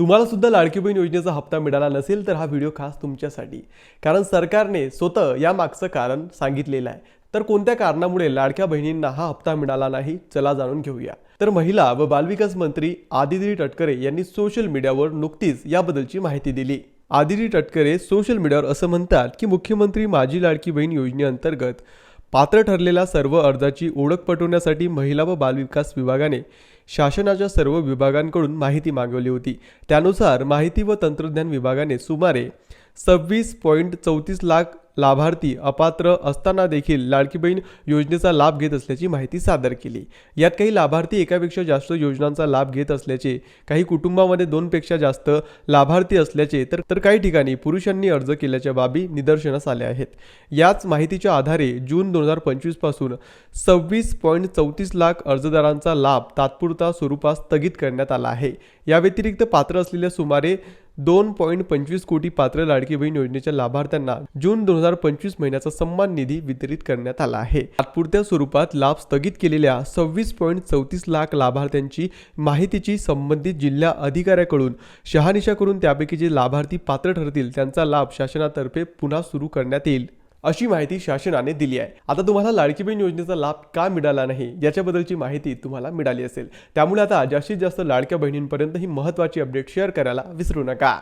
तुम्हाला सुद्धा लाडकी बहीण योजनेचा हप्ता मिळाला नसेल तर हा व्हिडिओ खास तुमच्यासाठी, कारण सरकारने स्वतः या मागचं कारण सांगितलेलं आहे। तर कोणत्या कारणामुळे लाडक्या बहिणींना हा हप्ता मिळाला नाही, चला जाणून घेऊया। तर महिला व बालविकास मंत्री आदिती तटकरे यांनी सोशल मीडियावर नुकतीच याबद्दलची माहिती दिली। आदिती तटकरे सोशल मीडियावर असं म्हणतात की मुख्यमंत्री माझी लाडकी बहीण योजनेअंतर्गत पात्र ठरलेल्या सर्व अर्जाची ओळख पटवण्यासाठी महिला व बालविकास विभागाने शासनाच्या सर्व विभागांकडून माहिती मागवली होती। त्यानुसार माहिती व तंत्रज्ञान विभागाने सुमारे 26.34 लाख लाभार्थी अपात्र असताना देखील लाडकी बहीण योजनेचा लाभ घेत असल्याची माहिती सादर केली। यात काही लाभार्थी एकापेक्षा जास्त योजनांचा लाभ घेत असल्याचे, काही कुटुंबांमध्ये 2 पेक्षा जास्त लाभार्थी असल्याचे, तर काही ठिकाणी पुरुषांनी अर्ज केल्याच्या बाबी निदर्शनास आल्या आहेत। याच माहितीच्या आधारे जून 2025 पासून 26.34 लाख अर्जदारांचा लाभ तात्पुरता स्वरूपात स्थगित करण्यात आला आहे। या व्यतिरिक्त पात्र असलेल्या सुमारे 2.25 कोटी पात्र लाडकी बहीण योजनेच्या लाभार्थ्यांना जून 2025 महिन्याचा सन्मान निधी वितरित करण्यात आला आहे। तात्पुरत्या स्वरूपात लाभ स्थगित केलेल्या 26.34 लाख लाभार्थ्यांची माहितीची संबंधित जिल्हा अधिकाऱ्याकडून शहानिशा करून त्यापैकी जे लाभार्थी पात्र ठरतील त्यांचा लाभ शासनातर्फे पुन्हा सुरू करण्यात येईल, अशी माहिती शासनाने दिली आहे। आता तुम्हाला लाडकी बहीण योजनेचा लाभ का मिळाला नाही याच्याबद्दलची माहिती तुम्हाला मिळाली असेल, त्यामुळे आता जास्तीत जास्त लाडक्या बहिणींपर्यंत ही महत्त्वाची अपडेट शेअर करायला विसरू नका।